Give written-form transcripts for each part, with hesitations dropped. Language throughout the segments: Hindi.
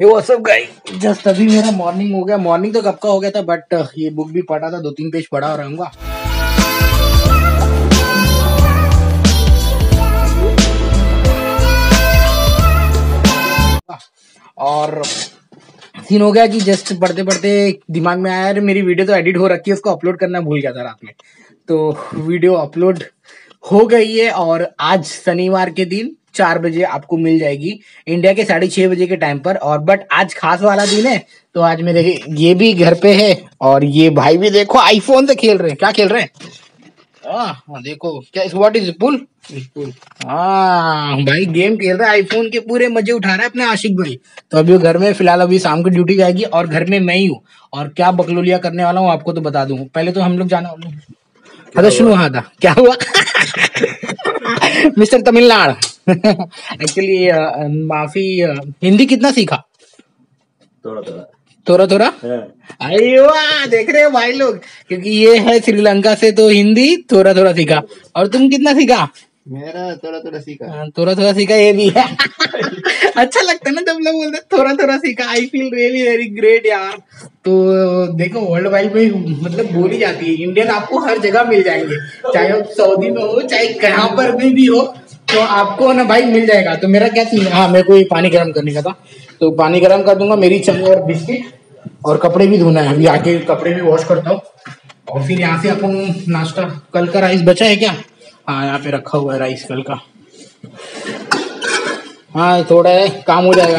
ये वो सब गाइस, जस्ट अभी मेरा मॉर्निंग हो गया। मॉर्निंग तो कब का हो गया था, बट ये बुक भी पढ़ा था, 2-3 पेज पढ़ा रहूंगा। और सीन हो गया कि जस्ट पढ़ते पढ़ते दिमाग में आया, अरे मेरी वीडियो तो एडिट हो रखी है, उसको अपलोड करना भूल गया था रात में। तो वीडियो अपलोड हो गई है और आज शनिवार के दिन 4 बजे आपको मिल जाएगी, इंडिया के 6:30 बजे के टाइम पर। और बट आज खास वाला दिन है, तो आज मेरे ये भी घर पे है और ये भाई भी देखो आईफोन से खेल रहे हैं। क्या खेल रहे हैं? देखो क्या, व्हाट इज पुल? भाई गेम खेल रहा है, आईफोन के पूरे मजे उठा रहा है अपने आशिक भाई। तो अभी घर में फिलहाल, अभी शाम को ड्यूटी जाएगी और घर में मैं ही हूँ। और क्या बकलोलिया करने वाला हूँ आपको तो बता दूं। पहले तो हम लोग जाना वाले, अच्छा सुनो, हाँ था क्या हुआ? मिस्टर तमिलनाडु एक्चुअली माफी, हिंदी कितना सीखा? थोड़ा थोड़ा। अरे वाह, देख रहे हो भाई लोग, क्योंकि ये है श्रीलंका से, तो हिंदी थोड़ा थोड़ा सीखा। और तुम कितना सीखा? मेरा थोड़ा सीखा। थोड़ा थोड़ा सीखा, ये भी है। अच्छा लगता है ना जब लोग बोलते थोड़ा थोड़ा सीखा। I feel really very great यार। तो देखो वर्ल्ड वाइड में मतलब बोली जाती है, इंडियन आपको हर जगह मिल जाएंगे, चाहे आप सऊदी में हो, चाहे कहाँ पर भी हो, तो आपको ना भाई मिल जाएगा। तो मेरा क्या सीन है, हाँ मेरे को ये पानी गर्म करने का था, तो पानी गर्म कर दूंगा, मेरी चाय और बिस्किट, और कपड़े भी धोना है, अभी आके कपड़े भी वॉश करता हूँ। और फिर यहाँ से अपन नाश्ता, कल का राइस बचा है क्या? हाँ यहाँ पे रखा हुआ है राइस कल का। हाँ थोड़ा है, काम हो जाएगा,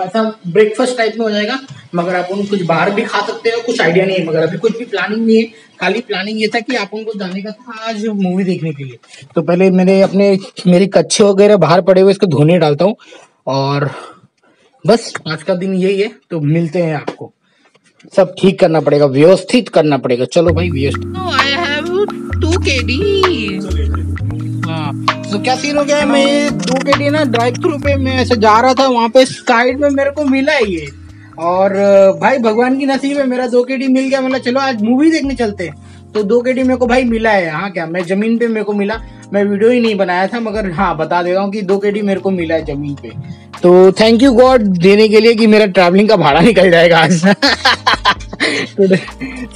ऐसा ब्रेकफास्ट टाइप में हो जाएगा। मगर अपन कुछ बाहर भी खा सकते हो, कुछ आइडिया नहीं है, मगर अभी कुछ भी प्लानिंग नहीं है। खाली प्लानिंग ये था कि अपन को जाने का था आज मूवी देखने के लिए। तो पहले मेरे कच्चे वगैरह बाहर पड़े हुए, इसको धोने डालता हूँ। और बस आज का दिन यही है। तो मिलते हैं, आपको सब ठीक करना पड़ेगा, व्यवस्थित करना पड़ेगा। चलो भाई व्यवस्थित। I have 2 KD। हाँ तो क्या सीन हो गया, मैं 2 KD ना ड्राइव थ्रू पे मैं ऐसे जा रहा था, वहां पे साइड में मेरे को मिला है ये। और भाई भगवान की नसीब है, मेरा 2 KD मिल गया। मतलब चलो आज मूवी देखने चलते हैं। तो 2 KD मेरे को भाई मिला है। हाँ क्या, मैं जमीन पे मेरे को मिला, मैं वीडियो ही नहीं बनाया था, मगर हाँ बता दे रहा हूँ कि 2 KD मेरे को मिला है जमीन पे। तो थैंक यू गॉड देने के लिए कि मेरा ट्रैवलिंग का भाड़ा निकल जाएगा आज।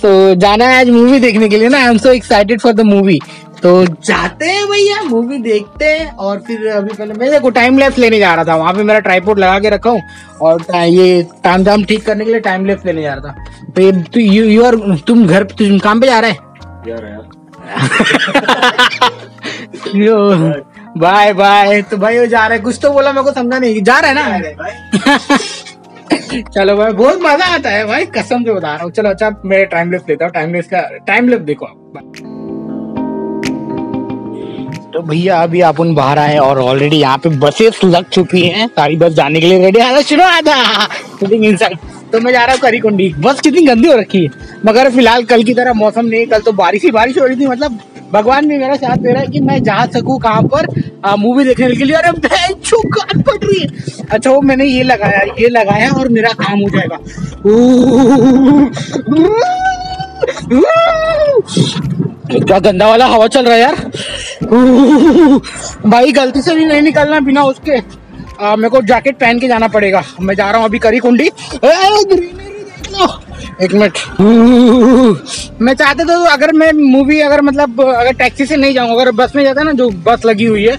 तो जाना है आज मूवी देखने के लिए ना, I am so excited for the movie. तो जाते हैं भैया, मूवी देखते हैं। और फिर अभी पहले मैं देखो टाइम लैप्स लेने जा रहा था, वहां पे मेरा ट्राइपॉड लगा के रखा हूँ, और ये ताम झाम ठीक करने के लिए टाइम लैप्स लेने जा रहा था। तो ये तुम घर, तुम काम पे जा रहे हैं? Bye bye. तो भाई वो जा रहे, कुछ तो बोला, मेरे को समझा नहीं, जा रहा है ना? चलो भाई, बहुत मजा आता है भाई, कसम से बता रहा हूँ। चलो अच्छा मैं टाइम लैप्स लेता हूँ, टाइम लैप्स देखो आप। तो भैया अभी अपन बाहर आए और ऑलरेडी यहाँ पे बसेस लग चुकी हैं, सारी बस जाने के लिए रेडी है। सुनो आधा तो मैं जा रहा हूँ करीकुंडी। बस कितनी गंदी हो रखी है, मगर फिलहाल कल की तरह मौसम नहीं, कल तो बारिश ही बारिश हो रही थी। मतलब भगवान भी मेरा साथ दे रहा है कि मैं जा सकूं कहाँ पर मूवी देखने के लिए। अरे गान पड़ रही है। अच्छा वो मैंने ये लगाया और मेरा काम हो जाएगा। क्या गंदा वाला हवा चल रहा है यार। भाई गलती से भी नहीं निकलना बिना उसके। मेरे को जैकेट पहन के जाना पड़ेगा। मैं जा रहा हूँ अभी करीकुंडी। एक मिनट। मैं चाहता था अगर मैं मूवी अगर टैक्सी से नहीं जाऊँ, अगर बस में जाता ना, जो बस लगी हुई है,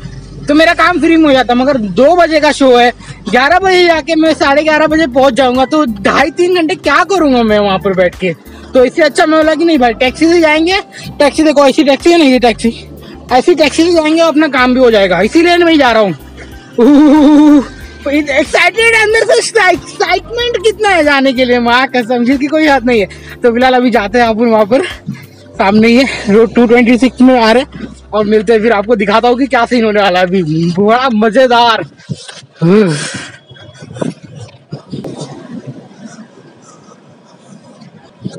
तो मेरा काम फ्री में हो जाता। मगर 2 बजे का शो है, 11 बजे जाके मैं 11:30 बजे पहुंच जाऊंगा, तो 2.5-3 घंटे क्या करूंगा मैं वहां पर बैठ के। तो इससे अच्छा मैं बोला कि नहीं भाई टैक्सी से जाएंगे। टैक्सी देखो, ऐसी टैक्सी है, नहीं ये टैक्सी, ऐसी टैक्सी से जाएंगे, अपना काम भी हो जाएगा। इसीलिए मैं जा रहा हूँ। एक्साइटेड, अंदर से एक्साइटमेंट कितना है जाने के लिए, माँ कसम, जिसकी कोई हाथ नहीं है। तो फिलहाल अभी जाते हैं अपन वहां पर, सामने ही है, रोड 226 में आ रहे, और मिलते हैं। फिर आपको दिखाता हूँ कि क्या सीन होने वाला है अभी, बड़ा मजेदार।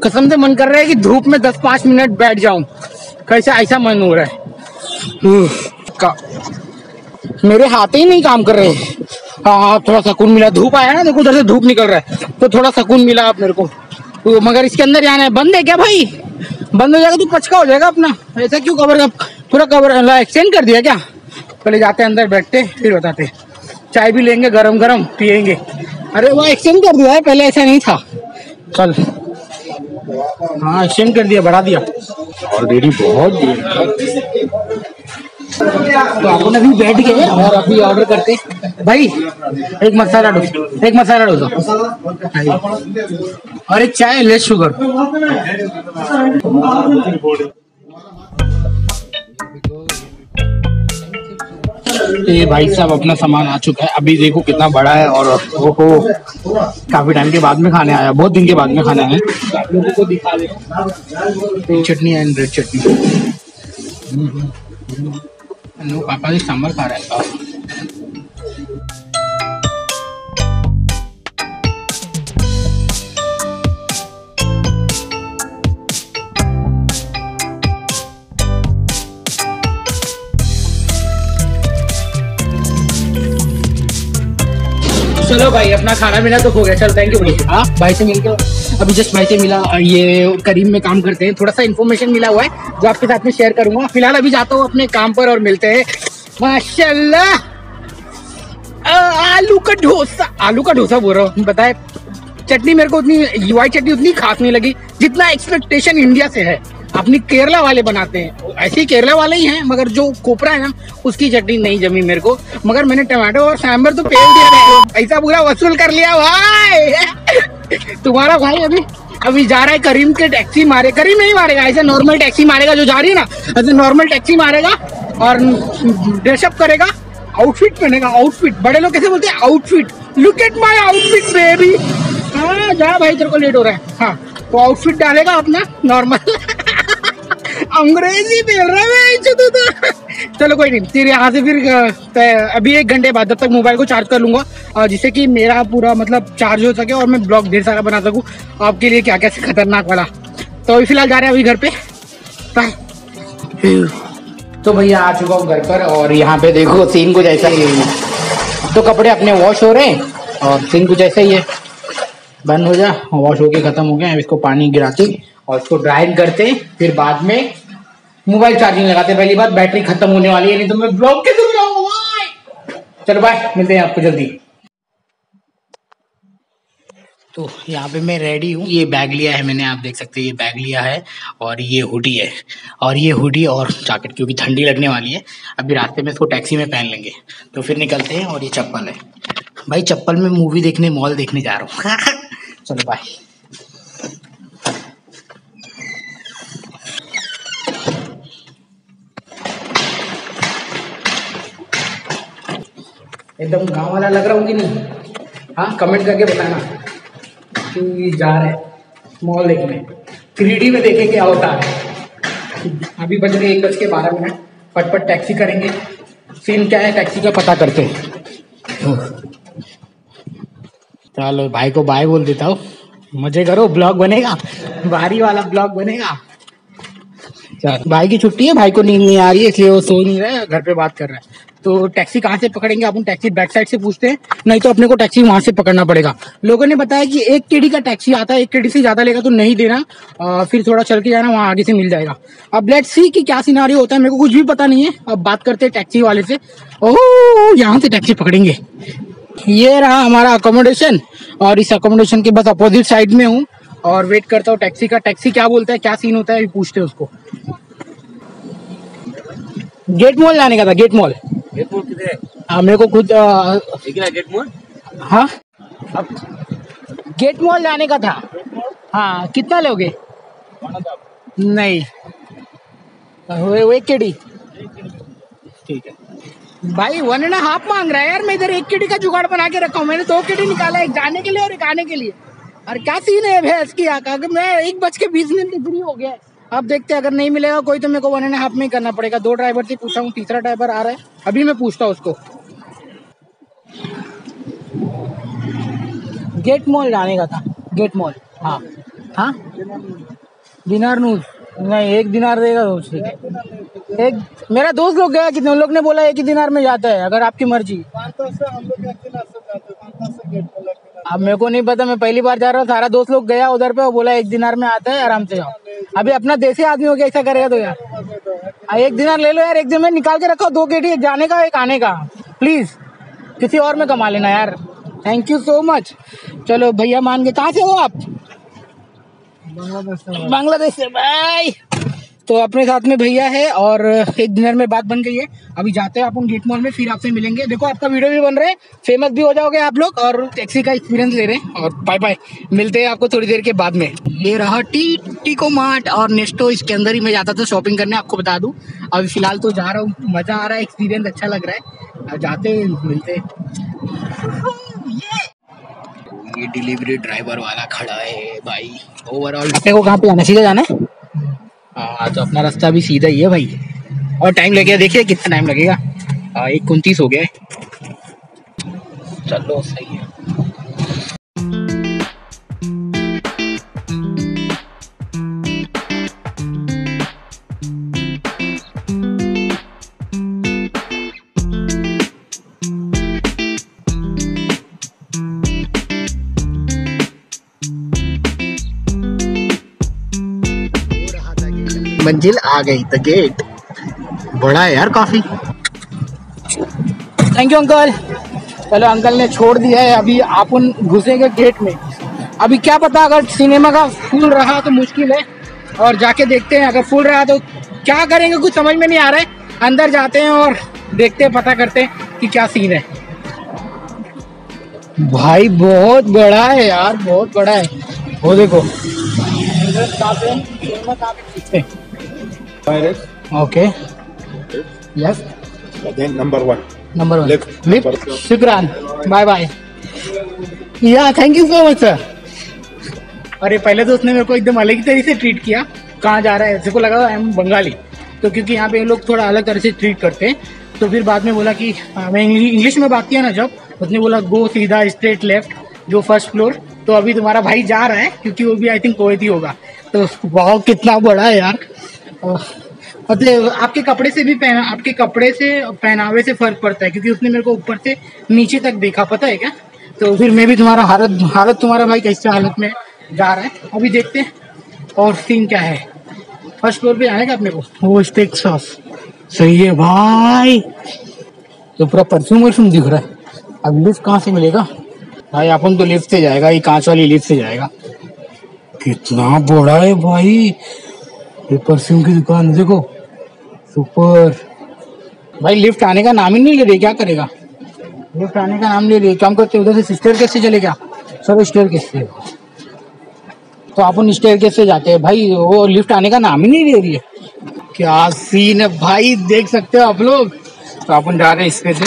कसम से मन कर रहा है कि धूप में 10-5 मिनट बैठ जाऊं, कैसे ऐसा मन हो रहा है। मेरे हाथ ही नहीं काम कर रहे। हाँ थोड़ा सुकून मिला, धूप आया ना, देखो उधर से धूप निकल रहा है, तो थोड़ा सुकून मिला आप मेरे को। तो मगर इसके अंदर जाना है। बंद है क्या भाई? बंद हो जाएगा तो पचका हो जाएगा अपना। ऐसा क्यों कवर, पूरा कवर एक्सटेंड कर दिया क्या? पहले जाते हैं अंदर, बैठते फिर बताते। चाय भी लेंगे, गरम गरम पियेंगे। अरे वो एक्सटेंड कर दिया है, पहले ऐसा नहीं था। चल हाँ एक्सटेंड कर दिया, बढ़ा दिया ऑलरेडी बहुत देर। तो अपन अभी बैठ गए और अभी ऑर्डर करते भाई, एक मसाला डोसा और एक चाय लेस शुगर। ये भाई साहब अपना सामान आ चुका है, अभी देखो कितना बड़ा है और वो काफी टाइम के बाद में खाने आया, बहुत दिन के बाद में खाने आया। आप लोगों को दिखा दे चटनी एंड रेड चटनी। पापा जी सांभर खा रहा है। चलो भाई अपना खाना पीना तो हो गया, चल थैंक यू भाई। हाँ भाई से मिलकर अभी जस्ट भाई से मिला, ये करीम में काम करते हैं, थोड़ा सा इन्फॉर्मेशन मिला हुआ है जो आपके साथ में शेयर करूंगा। फिलहाल अभी जाता हूँ अपने काम पर और मिलते हैं। माशाल्लाह आलू का डोसा बोल रहा हूँ, बताए चटनी मेरे को उतनी व्हाइट चटनी उतनी खास नहीं लगी जितना एक्सपेक्टेशन इंडिया से है। अपनी केरला वाले बनाते हैं, ऐसे ही केरला वाले ही हैं, मगर जो कोपरा है ना उसकी चटनी नहीं जमी मेरे को। मगर मैंने टमाटो और सांभर तो पेल दिया, ऐसा पूरा वसूल कर लिया भाई। तुम्हारा भाई अभी जा रहा है करीम के टैक्सी मारे, करीम नहीं मारेगा, ऐसे नॉर्मल टैक्सी मारेगा जो जा रही है ना, ऐसे नॉर्मल टैक्सी मारेगा और ड्रेसअप करेगा, आउटफिट पहनेगा। आउटफिट बड़े लोग कैसे बोलते हैं, outfit. Look at my outfit baby. हाँ जा भाई तेरे को लेट हो रहा है। हाँ तो आउटफिट डालेगा अपना नॉर्मल। अंग्रेजी बोल रहा है। चलो कोई नहीं, फिर यहाँ से फिर अभी 1 घंटे बाद जब तक मोबाइल को चार्ज कर लूंगा जिससे कि मेरा पूरा मतलब चार्ज हो सके और मैं ब्लॉग ढेर सारा बना सकूँ आपके लिए, क्या क्या खतरनाक वाला। तो अभी फिलहाल जा रहे हैं अभी घर पे, बाय। तो भैया आ चुका हूँ घर पर और यहाँ पे देखो सीन कुछ ऐसा ही है। तो कपड़े अपने वॉश हो रहे हैं और सीन कुछ ऐसा ही है। बंद हो जा, वॉश होके खत्म हो गया। इसको पानी गिराते और इसको ड्राई करते, फिर बाद में मोबाइल चार्जिंग लगाते। पहली बात बैटरी खत्म होने वाली है, नहीं तो मैं ब्लॉग कैसे बनाऊंगा। चलो बाय, मिलते हैं आपको जल्दी। तो यहाँ पे मैं रेडी हूँ, ये बैग लिया है मैंने, आप देख सकते हैं ये बैग लिया है और ये हुडी है और ये हुडी और जैकेट, क्योंकि ठंडी लगने वाली है। अभी रास्ते में इसको टैक्सी में पहन लेंगे तो फिर निकलते हैं। और ये चप्पल है भाई, चप्पल में मूवी देखने मॉल देखने जा रहा हूँ। चलो बाय। एकदम गांव वाला लग रहा हूँ कि नहीं? हाँ कमेंट करके बताना कि जा रहे मॉल देखने, 3D में देखें क्या होता है। अभी बज रहे 1:12, फटफट टैक्सी करेंगे। सीन क्या है टैक्सी का पता करते हैं। चलो भाई को बाय बोल देता हूँ, मजे करो, ब्लॉग बनेगा, भारी वाला ब्लॉग बनेगा। चलो भाई की छुट्टी है, भाई को नींद नहीं आ रही है इसलिए वो सो नहीं रहा है, घर पे बात कर रहा है। तो टैक्सी कहाँ से पकड़ेंगे अपन? टैक्सी बैक साइड से पूछते हैं, नहीं तो अपने को टैक्सी वहां से पकड़ना पड़ेगा। लोगों ने बताया कि 1 KD का टैक्सी आता है, 1 KD से ज्यादा लेगा तो नहीं देना, फिर थोड़ा चल के जाना, वहां आगे से मिल जाएगा। अब लेट्स सी कि क्या सिनारियो होता है, मेरे को कुछ भी पता नहीं है। अब बात करते हैं टैक्सी वाले से। ओह यहाँ से टैक्सी पकड़ेंगे। ये रहा हमारा अकोमोडेशन और इस अकोमोडेशन के बस अपोजिट साइड में हूँ और वेट करता हूँ टैक्सी का। टैक्सी क्या बोलता है, क्या सीन होता है, पूछते हैं उसको। गेट मॉल जाने का था, गेट मॉल। गेट मॉल किधर है? मेरे को खुद गेट मॉल। हाँ अब गेट मॉल जाने का था। हाँ कितना लोगे? नहीं वो 1 KD। ठीक है भाई, 1.5 मांग रहा है यार। मैं इधर 1 KD का जुगाड़ बना के रखा हूँ, मैंने 2 KD निकाला, एक जाने के लिए और एक आने के लिए। और क्या सीन है भैंस की आका, मैं 1:20 फ्री हो गया। अब देखते हैं, अगर नहीं मिलेगा कोई तो मेरे को 1.5 में ही करना पड़ेगा। 2 ड्राइवर से पूछा हूँ, तीसरा ड्राइवर आ रहा है, अभी मैं पूछता हूँ उसको। गेट मॉल जाने का था, गेट मॉल। हाँ हाँ दिनार नूज नहीं, 1 दिनार देगा तो ठीक है। एक मेरा दोस्त लोग गया, कितने लोग ने बोला 1 ही दिनार में जाता है, अगर आपकी मर्जी। अब मेरे को नहीं पता, मैं पहली बार जा रहा हूँ, सारा दोस्त लोग गया उधर पे, वो बोला 1 दिनार में आता है, आराम से जाओ। अभी अपना देसी आदमी हो गया, ऐसा करेगा तो यार 1 दिनार ले लो यार। 1 दिन में निकाल के रखो, 2 KD, एक जाने का एक आने का। प्लीज किसी और में कमा लेना यार, थैंक यू सो मच। चलो भैया मान गए। कहाँ से हो आप? बांग्लादेश से भाई। तो अपने साथ में भैया है और एक डिनर में बात बन गई है। अभी जाते हैं अपन गेट मॉल में, फिर आपसे मिलेंगे। देखो आपका वीडियो भी बन रहा है, फेमस भी हो जाओगे आप लोग और टैक्सी का एक्सपीरियंस ले रहे हैं। और बाय बाय, मिलते हैं आपको थोड़ी देर के बाद में। ये रहा टीको मार्ट और नेस्टो, इसके अंदर ही मैं जाता था शॉपिंग करने, आपको बता दूं। अभी फिलहाल तो जा रहा हूँ, मजा आ रहा है, एक्सपीरियंस अच्छा लग रहा है। अब जाते मिलते। ये डिलीवरी ड्राइवर वाला खड़ा है भाई। ओवरऑल अपने को कहाँ पे जाना है? सीधा जाना है। हाँ तो अपना रास्ता भी सीधा ही है भाई। और टाइम लगेगा, देखिए कितना टाइम लगेगा। 1:29 हो गया है। चलो सही है। मंजिल आ गई, द गेट बड़ा है यार काफी। Thank you uncle. चलो अंकल ने छोड़ दिया है, अभी अपन घुसेंगे गेट में। अभी क्या पता अगर सिनेमा का फुल रहा तो मुश्किल है, और जाके देखते हैं। अगर फुल रहा तो क्या करेंगे कुछ समझ में नहीं आ रहा है। अंदर जाते हैं और देखते हैं, पता करते हैं कि क्या सीन है। भाई बहुत बड़ा है यार, बहुत बड़ा है। वो देखो okay yes number one lift. शुक्रान, बाय बाय। या thank you so much sir. अरे पहले तो उसने मेरे को एकदम अलग ही तरीके से ट्रीट किया। कहाँ जा रहा है ऐसे को लगा आई एम बंगाली, तो क्योंकि यहाँ पे लोग थोड़ा अलग तरह से ट्रीट करते हैं। तो फिर बाद में बोला कि मैं इंग्लिश में बात किया ना, जब उसने बोला गो सीधा स्ट्रेट लेफ्ट जो फर्स्ट फ्लोर। तो अभी तुम्हारा भाई जा रहा है, क्योंकि वो भी आई थिंक कोएती होगा। तो वाह कितना बड़ा है यार। मतलब आपके कपड़े से भी आपके कपड़े से पहनावे से फर्क पड़ता है, क्योंकि उसने मेरे को ऊपर से नीचे तक देखा, पता है क्या। तो फिर मैं भी तुम्हारा हालत तुम्हारा भाई कैसे हालत में जा रहा है अभी देखते हैं। और सीन क्या है, फर्स्ट फ्लोर पे आएगा अपने को। वो स्टेक सॉस सही है भाई, तो पूरा परफ्यूम दिख रहा है। अब लिफ्ट कहाँ से मिलेगा भाई? अपन तो लिफ्ट से जाएगा, ये कांच वाली लिफ्ट से जाएगा। कितना बड़ा है भाई ये परफ्यूम की दुकान, देखो सुपर। भाई लिफ्ट आने का नाम ही नहीं ले रही, क्या करेगा? लिफ्ट आने का नाम ले रही, काम करते उधर से स्टेयर केस से चले क्या? सर स्टेयर केस से, तो अपन स्टेयर केस से जाते हैं भाई। वो लिफ्ट आने का नाम ही नहीं ले रही है। क्या सीन है भाई, देख सकते हो आप लोग। तो अपन जा रहे हैं इस पे से।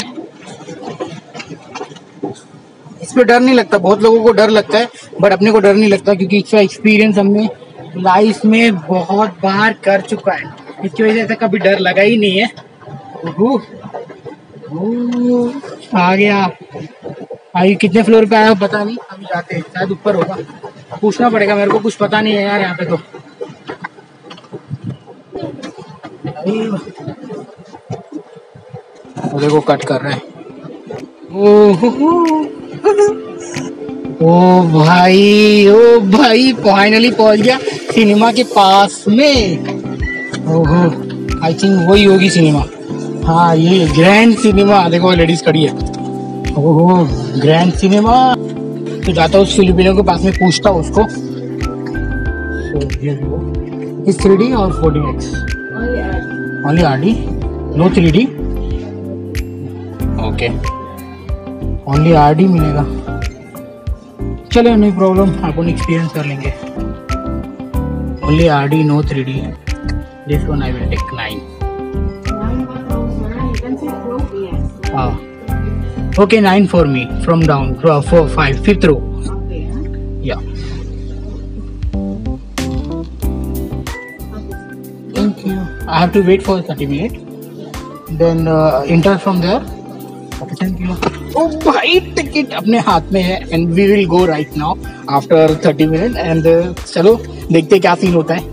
इस पे डर नहीं लगता, बहुत लोगों को डर लगता है, बट अपने को डर नहीं लगता, क्योंकि इसका एक्सपीरियंस हमने लाइफ में बहुत बार कर चुका है। इसकी वजह से कभी डर लगा ही नहीं है। आ गया भाई। कितने फ्लोर पे आया पता नहीं, अभी जाते हैं, शायद ऊपर होगा, पूछना पड़ेगा मेरे को, कुछ पता नहीं है यार यहाँ पे। तो देखो कट कर रहे हैं। ओ भाई फाइनली पहुंच गया सिनेमा के पास में। ओहो आई थिंक वही होगी सिनेमा। हाँ ये ग्रैंड सिनेमा, देखो लेडीज खड़ी है। ओहो ग्रैंड सिनेमा। तो जाता हूँ फिलिपिनो के पास में, पूछता हूँ उसको। इस 3D और 4DX only RD, no 3D। Okay only RD मिलेगा। चलो नो प्रॉब्लम, अपन एक्सपीरियंस कर लेंगे। Only RD, no 3D। This one I will take 9। हाँ okay 9 for me from down 4 5 5th row. Yeah. Thank you. I have to wait for 30 minutes. Then enter from there. Okay, thank you. Oh भाई टिकट अपने हाथ में है and we will go right now after 30 minutes and चलो देखते क्या सीन होता है।